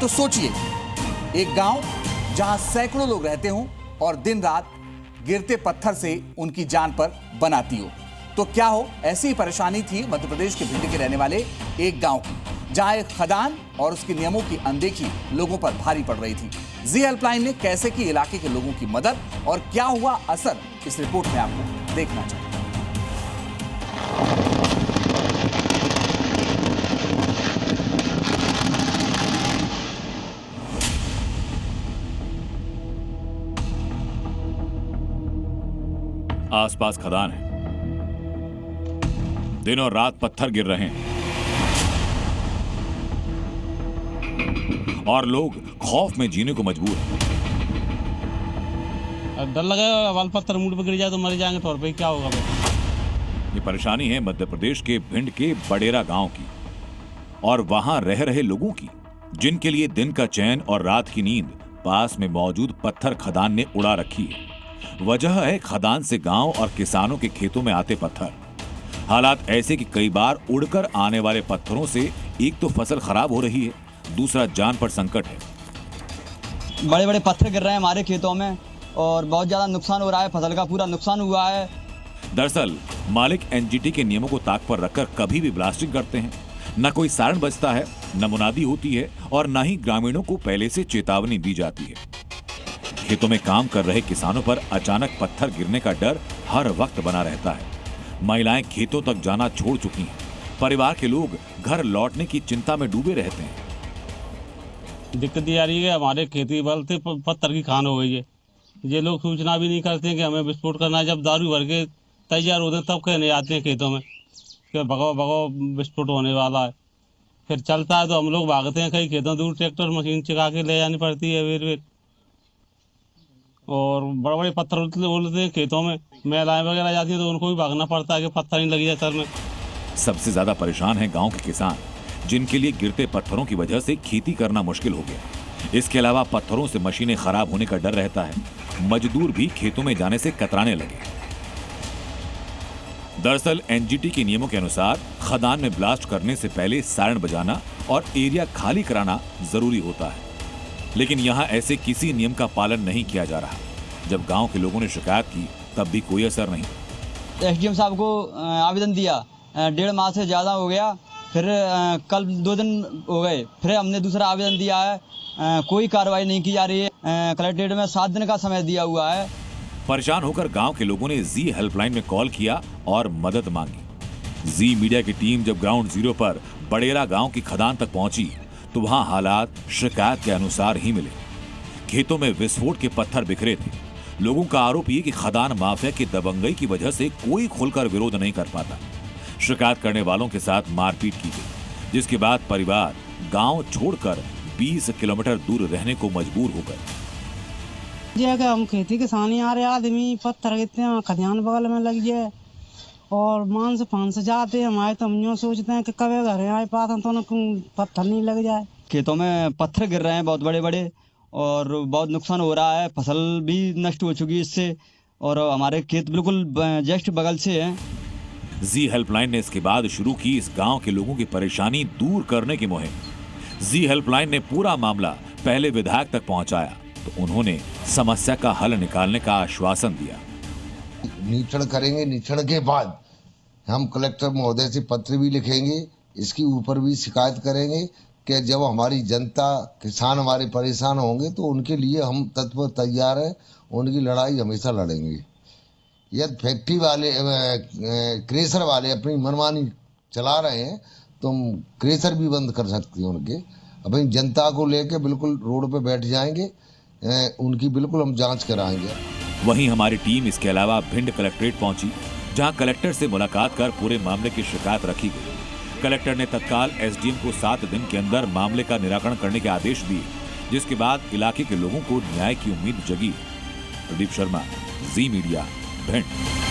तो सोचिए, एक गांव जहां सैकड़ों लोग रहते हों और दिन रात गिरते पत्थर से उनकी जान पर बनाती हो, तो क्या हो? ऐसी ही परेशानी थी मध्य प्रदेश के भिंड के रहने वाले एक गांव की, जहां एक खदान और उसके नियमों की अनदेखी लोगों पर भारी पड़ रही थी। जी हेल्पलाइन ने कैसे की इलाके के लोगों की मदद और क्या हुआ असर, इस रिपोर्ट में आपको देखना चाहिए। आसपास खदान है, दिन और रात पत्थर गिर रहे हैं और लोग खौफ में जीने को मजबूर हैं। डर लगेगा, वाल पत्थर मुंह पे गिर जाए तो मर जाएंगे, तो और भाई क्या होगा? ये परेशानी है मध्य प्रदेश के भिंड के बडेरा गांव की और वहां रह रहे लोगों की, जिनके लिए दिन का चैन और रात की नींद पास में मौजूद पत्थर खदान ने उड़ा रखी है। वजह है खदान से गांव और किसानों के खेतों में आते पत्थर। हालात ऐसे कि कई बार उड़कर आने वाले पत्थरों से एक तो फसल खराब हो रही है, दूसरा जान पर संकट है। बड़े बड़े पत्थर गिर रहे हैं हमारे खेतों में और बहुत ज्यादा नुकसान हो रहा है, फसल का पूरा नुकसान हुआ है। दरअसल मालिक एनजीटी के नियमों को ताक पर रखकर कभी भी ब्लास्टिंग करते हैं। न कोई सायरन बजता है, न मुनादी होती है और न ही ग्रामीणों को पहले से चेतावनी दी जाती है। खेतों में काम कर रहे किसानों पर अचानक पत्थर गिरने का डर हर वक्त बना रहता है। महिलाएं खेतों तक जाना छोड़ चुकी हैं। परिवार के लोग घर लौटने की चिंता में डूबे रहते हैं। दिक्कत ये आ रही है, हमारे खेती बल से पत्थर की खान हो गई है। ये लोग सूचना भी नहीं करते हैं कि हमें विस्फोट करना है। जब दारू भर के तैयार होते हैं तब कहने आते हैं खेतों में कि भगाओ भगाओ विस्फोट होने वाला है। फिर चलता है तो हम लोग भागते हैं कई खेतों दूर, ट्रैक्टर मशीन चला के ले जानी पड़ती है फिर और बड़े बड़े पत्थर उड़ते हैं खेतों में। महिलाएं वगैरह जाती हैं तो उनको भी भागना पड़ता है कि पत्थर नहीं लगी जाए सर में। सबसे ज्यादा परेशान है गांव के किसान, जिनके लिए गिरते पत्थरों की वजह से खेती करना मुश्किल हो गया। इसके अलावा पत्थरों से मशीनें खराब होने का डर रहता है। मजदूर भी खेतों में जाने से कतराने लगे। दरअसल एनजीटी के नियमों के अनुसार खदान में ब्लास्ट करने से पहले सायरन बजाना और एरिया खाली कराना जरूरी होता है, लेकिन यहाँ ऐसे किसी नियम का पालन नहीं किया जा रहा। जब गांव के लोगों ने शिकायत की तब भी कोई असर नहीं। एसडीएम साहब को आवेदन दिया, 1.5 माह से ज्यादा हो गया, फिर कल 2 दिन हो गए, फिर हमने दूसरा आवेदन दिया है, कोई कार्रवाई नहीं की जा रही है। कलेक्ट्रेट में 7 दिन का समय दिया हुआ है। परेशान होकर गांव के लोगों ने जी हेल्पलाइन में कॉल किया और मदद मांगी। जी मीडिया की टीम जब ग्राउंड जीरो पर बडेरा गांव की खदान तक पहुंची तो वहां हालात शिकायत के अनुसार ही मिले। खेतों में विस्फोट के पत्थर बिखरे थे। लोगों का आरोप ये कि खदान माफिया की दबंगई की वजह से कोई खुलकर विरोध नहीं कर पाता। शिकायत करने वालों के साथ मारपीट की गई, जिसके बाद परिवार गांव छोड़कर 20 किलोमीटर दूर रहने को मजबूर हो गए। हम खेती किसानी आ रहे आदमी, पत्थर गिरते हैं, खदान बगल में लगी है और मान से पान से जाते हैं हमारे, तो हम सोचते हैं कि कभी घर आए पास तो पत्थर नहीं लग जाए। खेतों में पत्थर गिर रहे हैं बहुत बड़े बड़े और बहुत नुकसान हो रहा है। फसल भी नष्ट हो चुकी है इससे और हमारे खेत बिल्कुल जस्ट बगल से है। जी हेल्पलाइन ने इसके बाद शुरू की इस गांव के लोगों की परेशानी दूर करने की मुहिम। जी हेल्पलाइन ने पूरा मामला पहले विधायक तक पहुंचाया तो उन्होंने समस्या का हल निकालने का आश्वासन दिया। निरीक्षण करेंगे, निरीक्षण के बाद हम कलेक्टर महोदय से पत्र भी लिखेंगे, इसके ऊपर भी शिकायत करेंगे कि जब हमारी जनता किसान हमारे परेशान होंगे तो उनके लिए हम तत्पर तैयार हैं, उनकी लड़ाई हमेशा लड़ेंगे। यदि फैक्ट्री वाले क्रेशर वाले अपनी मनमानी चला रहे हैं तो हम क्रेशर भी बंद कर सकते हैं उनके। अपनी जनता को लेकर बिल्कुल रोड पे बैठ जाएंगे, उनकी बिल्कुल हम जांच कराएंगे। वहीं हमारी टीम इसके अलावा भिंड कलेक्ट्रेट पहुंची, जहां कलेक्टर से मुलाकात कर पूरे मामले की शिकायत रखी गई। कलेक्टर ने तत्काल एसडीएम को 7 दिन के अंदर मामले का निराकरण करने के आदेश दिए, जिसके बाद इलाके के लोगों को न्याय की उम्मीद जगी। प्रदीप शर्मा, जी मीडिया, भिंड।